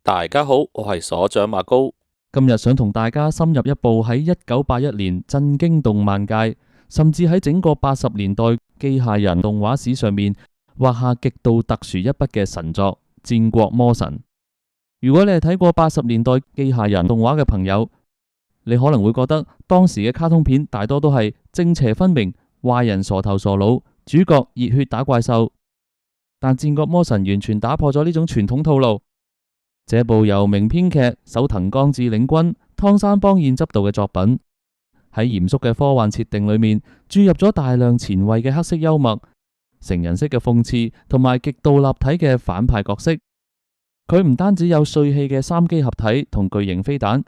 大家好，我係所長馬高。今日想同大家深入一部喺1981年震驚動漫界，甚至喺整個80年代機械人動畫史上面畫下極度特殊一筆嘅神作《戰國魔神》。如果你係睇過80年代機械人動畫嘅朋友，你可能會覺得當時嘅卡通片大多都係正邪分明、壞人傻頭傻腦，主角熱血打怪獸。但《戰國魔神》完全打破咗呢種傳統套路。這部由名編劇手藤光治領軍、湯山邦彥執導嘅作品，喺嚴肅嘅科幻設定裏面注入咗大量前衛嘅黑色幽默、成人式嘅諷刺同埋極度立體嘅反派角色。佢唔單止有帥氣嘅三機合體同巨型飛彈，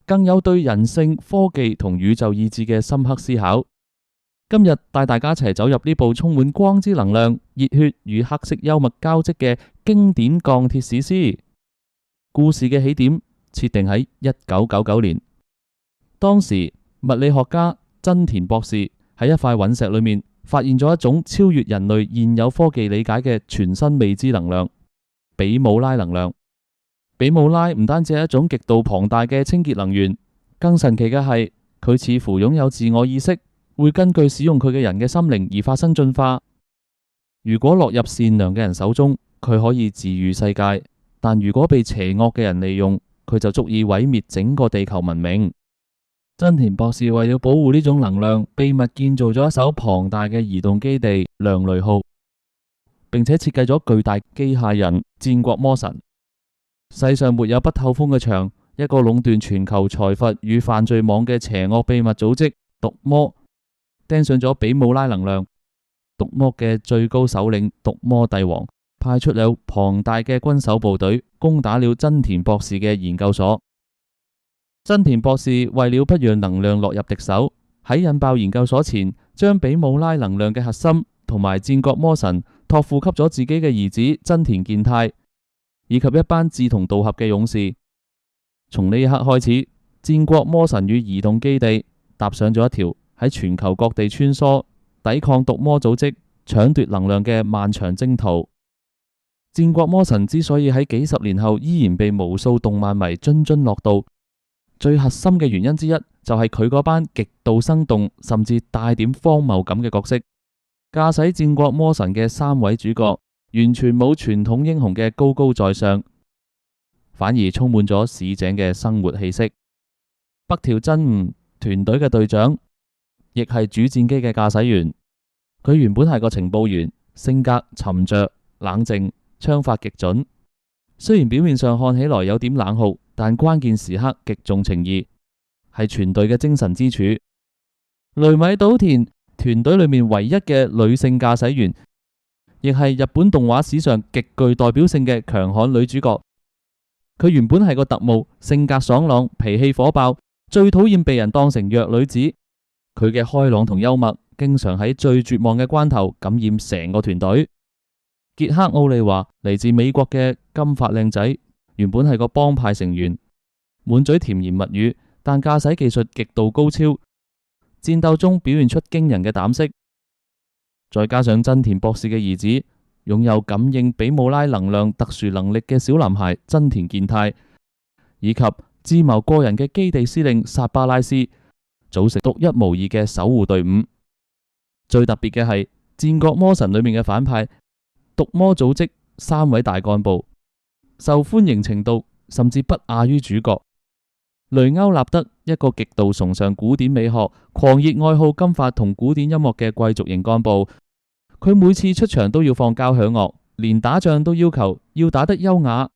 更有對人性、科技同宇宙意志嘅深刻思考。今日帶大家一齊走入呢部充滿光之能量、熱血與黑色幽默交織嘅經典鋼鐵史詩。故事嘅起點設定喺1999年，當時物理學家真田博士喺一塊隕石裏面發現咗一種超越人類現有科技理解嘅全新未知能量——比姆拉能量。比姆拉唔單止係一種極度龐大嘅清潔能源，更神奇嘅係佢似乎擁有自我意識，會根據使用佢嘅人嘅心靈而發生進化。如果落入善良嘅人手中，佢可以治愈世界。但如果被邪惡嘅人利用，佢就足以毀滅整個地球文明。真田博士為了保護呢種能量，秘密建造咗一艘龐大嘅移動基地亮雷號，並且設計咗巨大機械人戰國魔神。世上沒有不透風嘅牆，一個壟斷全球財閥與犯罪網嘅邪惡秘密組織毒魔釘上咗比姆拉能量。毒魔嘅最高首領毒魔帝王派出了龐大嘅軍手部隊，攻打了真田博士嘅研究所。真田博士為了不讓能量落入敵手，喺引爆研究所前，將比姆拉能量嘅核心同埋戰國魔神託付給咗自己嘅兒子真田健太，以及一班志同道合嘅勇士。從呢一刻開始，戰國魔神與移動基地踏上咗一條喺全球各地穿梭、抵抗毒魔組織、搶奪能量嘅漫長征途。戰國魔神之所以喺幾十年後依然被無數動漫迷津津樂道，最核心嘅原因之一就係佢嗰班極度生動甚至帶點荒謬感嘅角色。駕駛戰國魔神嘅三位主角完全冇傳統英雄嘅高高在上，反而充滿咗市井嘅生活氣息。北條真吾團隊嘅隊長，亦係主戰機嘅駕駛員。佢原本係個情報員，性格沉着冷靜，槍法極準，雖然表面上看起來有點冷酷，但關鍵時刻極重情義，係全隊嘅精神支柱。雷米島田團隊裏面唯一嘅女性駕駛員，亦係日本動畫史上極具代表性嘅強悍女主角。佢原本係個特務，性格爽朗，脾氣火爆，最討厭被人當成弱女子。佢嘅開朗同幽默，經常喺最絕望嘅關頭感染成個團隊。傑克奧利華嚟自美國嘅金髮靚仔，原本係個幫派成員，滿嘴甜言蜜語，但駕駛技術極度高超，戰鬥中表現出驚人嘅膽識。再加上真田博士嘅兒子，擁有感應比姆拉能量特殊能力嘅小男孩真田健太，以及智謀過人嘅基地司令薩巴拉斯，組成獨一無二嘅守護隊伍。最特別嘅係戰國魔神裏面嘅反派毒魔組織三位大幹部，受歡迎程度甚至不亞於主角。雷歐納德，一個極度崇尚古典美學、狂熱愛好金髮同古典音樂嘅貴族型幹部，佢每次出場都要放交響樂，連打仗都要求要打得優雅。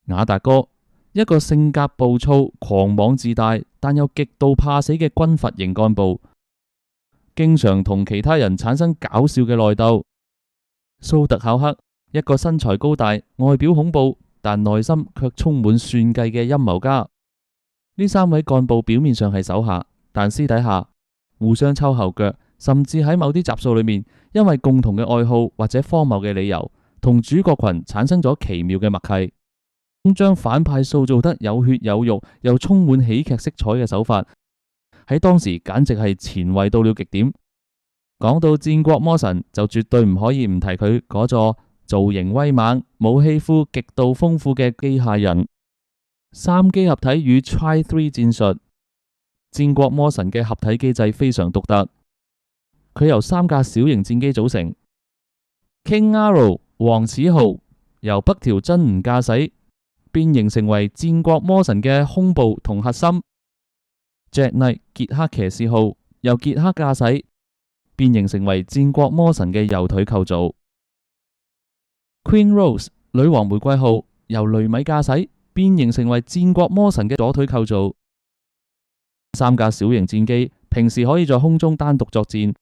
雅達哥，一個性格暴躁、狂妄自大，但又極度怕死嘅軍閥型幹部，經常同其他人產生搞笑嘅內鬥。蘇特考克，一個身材高大、外表恐怖，但內心卻充滿算計嘅陰謀家。呢三位幹部表面上係手下，但私底下互相抽後腳，甚至喺某啲集數裏面，因為共同嘅愛好或者荒謬嘅理由，同主角群產生咗奇妙嘅默契。將反派塑造得有血有肉，又充滿喜劇色彩嘅手法，喺當時簡直係前衛到了極點。講到戰國魔神，就絕對唔可以唔提佢嗰座造型威猛、武器庫極度豐富嘅機械人。三機合體與 Tri-3 戰術。戰國魔神嘅合體機制非常獨特，佢由3架小型戰機組成。King Arrow 王齒豪由北條真吾駕駛，變形成為戰國魔神嘅胸部同核心。Jack Knight 傑克騎士號由傑克駕駛，變形成為戰國魔神嘅右腿構造。Queen Rose 女王玫瑰號由雷米駕駛，變形成為戰國魔神嘅左腿構造。3架小型戰機平時可以在空中單獨作戰，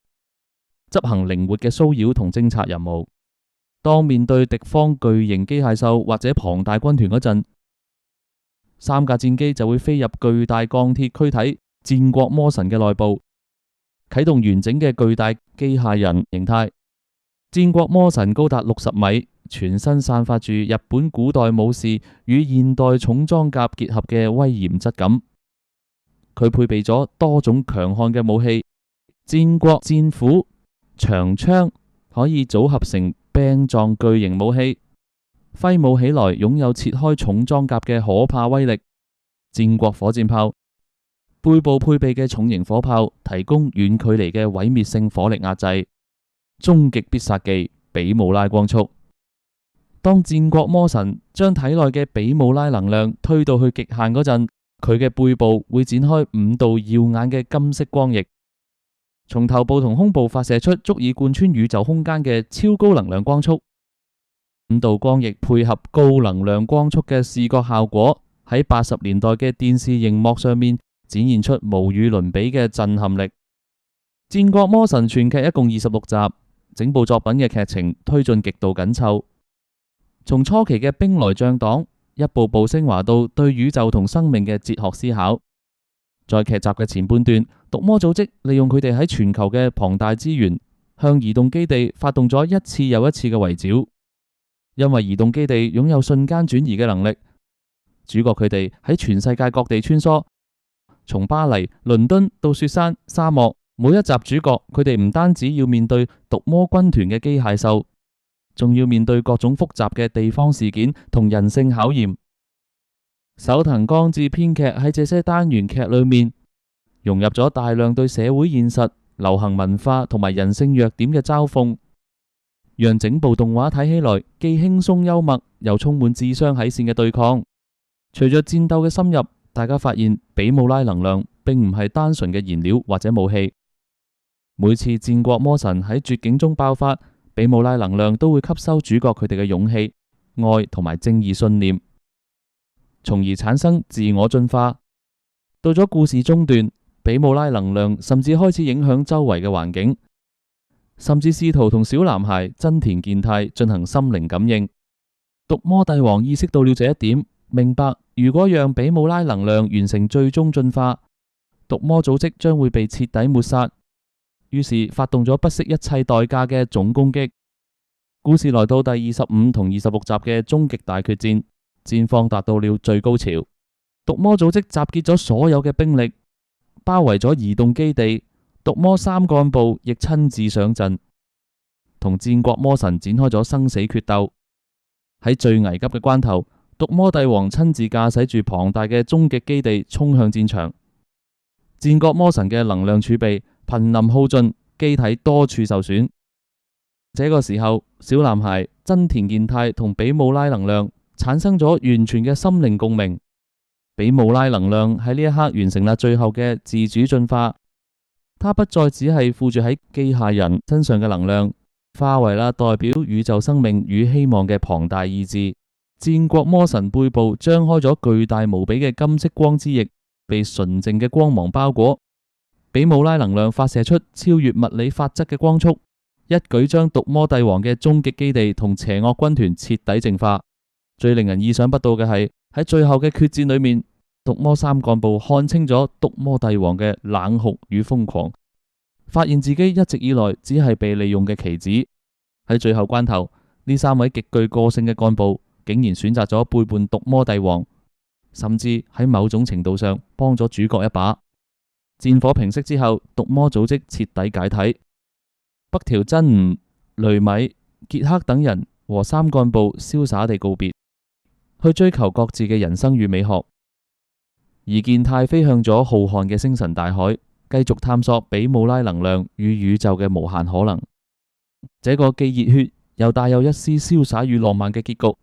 執行靈活嘅騷擾同偵察任務。當面對敵方巨型機械獸或者龐大軍團嗰陣，3架戰機就會飛入巨大鋼鐵軀體戰國魔神嘅內部，啟動完整嘅巨大機械人形態。戰國魔神高達60米，全身散發住日本古代武士與現代重裝甲結合嘅威嚴質感。佢配備咗多種強悍嘅武器，戰國戰斧、長槍可以組合成柄狀巨型武器，揮舞起來擁有切開重裝甲嘅可怕威力。戰國火箭炮背部配備嘅重型火炮，提供遠距離嘅毀滅性火力壓制。終極必殺技比姆拉光速。當戰國魔神將體內嘅比姆拉能量推到去極限嗰陣，佢嘅背部會展開5道耀眼嘅金色光翼，從頭部同胸部發射出足以貫穿宇宙空間嘅超高能量光速。5道光翼配合高能量光速嘅視覺效果，喺80年代嘅電視熒幕上面展現出無與倫比嘅震撼力。戰國魔神全劇一共26集，整部作品嘅劇情推進極度緊湊，從初期嘅兵來將擋，一步步升華到對宇宙同生命嘅哲學思考。在劇集嘅前半段，毒魔組織利用佢哋喺全球嘅龐大資源，向移動基地發動咗一次又一次嘅圍剿。因為移動基地擁有瞬間轉移嘅能力，主角佢哋喺全世界各地穿梭，從巴黎、倫敦到雪山、沙漠，每一集主角佢哋唔單止要面對毒魔軍團嘅機械獸，仲要面對各種複雜嘅地方事件同人性考驗。手藤光治編劇喺這些單元劇裏面融入咗大量對社會現實、流行文化同埋人性弱點嘅嘲諷，讓整部動畫睇起來既輕鬆幽默又充滿智商喺線嘅對抗。隨着戰鬥嘅深入，大家發現比姆拉能量並唔係單純嘅燃料或者武器。每次戰國魔神喺絕境中爆發，比姆拉能量都會吸收主角佢哋嘅勇氣、愛同埋正義信念，從而產生自我進化。到咗故事中段，比姆拉能量甚至開始影響周圍嘅環境，甚至試圖同小男孩真田健太進行心靈感應。毒魔帝王意識到了這一點，明白如果讓比姆拉能量完成最終進化，毒魔組織將會被徹底抹殺。於是發動咗不惜一切代價嘅總攻擊。故事來到第25同26集嘅終極大決戰，戰況達到了最高潮。毒魔組織集結咗所有嘅兵力，包圍咗移動基地。毒魔3幹部亦親自上陣，同戰國魔神展開咗生死決鬥。喺最危急嘅關頭，毒魔帝王親自駕駛住龐大嘅終極基地衝向戰場。戰國魔神嘅能量儲備瀕臨耗盡，機體多處受損。這個時候，小男孩真田健太同比姆拉能量產生咗完全嘅心靈共鳴。比姆拉能量喺呢一刻完成啦最後嘅自主進化，它不再只係附住喺機械人身上嘅能量，化為啦代表宇宙生命與希望嘅龐大意志。戰國魔神背部張開咗巨大無比嘅金色光之翼，被純淨嘅光芒包裹。比姆拉能量發射出超越物理法則嘅光速，一舉將毒魔帝王嘅終極基地同邪惡軍團徹底淨化。最令人意想不到嘅係，喺最後嘅決戰裏面，毒魔3幹部看清咗毒魔帝王嘅冷酷與瘋狂，發現自己一直以來只係被利用嘅棋子。喺最後關頭，呢3位極具個性嘅幹部竟然選擇咗背叛毒魔帝王，甚至喺某種程度上幫咗主角一把。戰火平息之後，毒魔組織徹底解體。北條真吾、雷米、傑克等人和三幹部瀟灑地告別，去追求各自嘅人生與美學。而健太飛向咗浩瀚嘅星辰大海，繼續探索比姆拉能量與宇宙嘅無限可能。這個既熱血又帶有一絲瀟灑與浪漫嘅結局，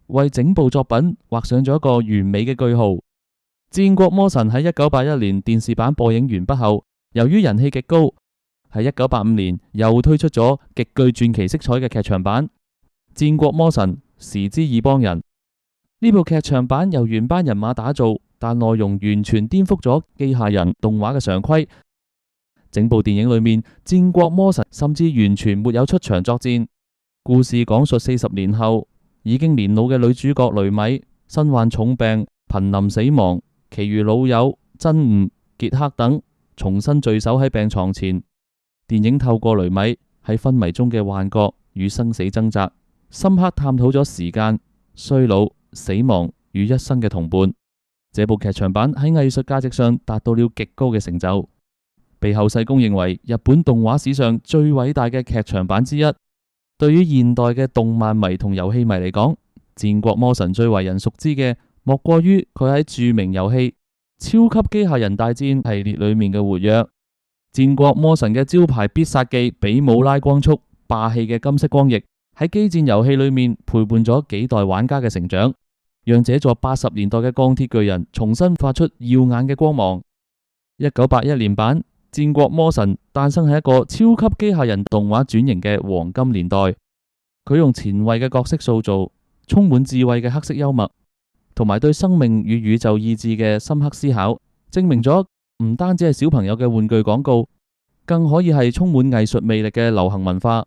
為整部作品畫上咗一個完美嘅句號。戰國魔神喺1981年電視版播映完畢後，由於人氣極高，喺1985年又推出咗極具傳奇色彩嘅劇場版《戰國魔神時之異邦人》。呢部劇場版由原班人馬打造，但內容完全顛覆咗機械人動畫嘅常規。整部電影裏面，戰國魔神甚至完全沒有出場作戰。故事講述40年後，已經年老嘅女主角雷米身患重病，瀕臨死亡，其餘老友真悟、傑克等重新聚首喺病床前。電影透過雷米喺昏迷中嘅幻覺與生死掙扎，深刻探討咗時間、衰老、死亡與一生嘅同伴。這部劇場版喺藝術價值上達到了極高嘅成就，被後世公認為日本動畫史上最偉大嘅劇場版之一。對於現代嘅動漫迷同遊戲迷嚟講，戰國魔神最為人熟知嘅莫過於佢喺著名遊戲《超級機械人大戰》系列裏面嘅活躍。戰國魔神嘅招牌必殺技比姆拉光速，霸氣嘅金色光翼喺機戰遊戲裏面陪伴咗幾代玩家嘅成長，讓這座80年代嘅鋼鐵巨人重新發出耀眼嘅光芒。1981年版戰國魔神誕生喺一個超級機械人動畫轉型嘅黃金年代，佢用前衛嘅角色塑造、充滿智慧嘅黑色幽默，同埋對生命與宇宙意志嘅深刻思考，證明咗唔單止係小朋友嘅玩具廣告，更可以係充滿藝術魅力嘅流行文化。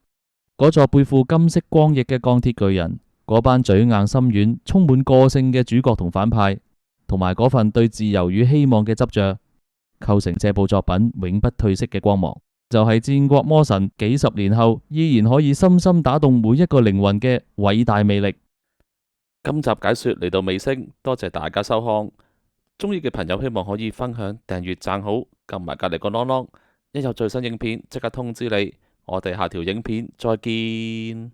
嗰座背負金色光翼嘅鋼鐵巨人，嗰班嘴硬心軟、充滿個性嘅主角同反派，同埋嗰份對自由與希望嘅執着，構成這部作品永不褪色嘅光芒，就係戰國魔神幾十年後依然可以深深打動每一個靈魂嘅偉大魅力。今集解說嚟到尾聲，多謝大家收看。中意嘅朋友希望可以分享、訂閱、讚好，撳埋隔籬個啷啷，一有最新影片即刻通知你。我哋下條影片再見。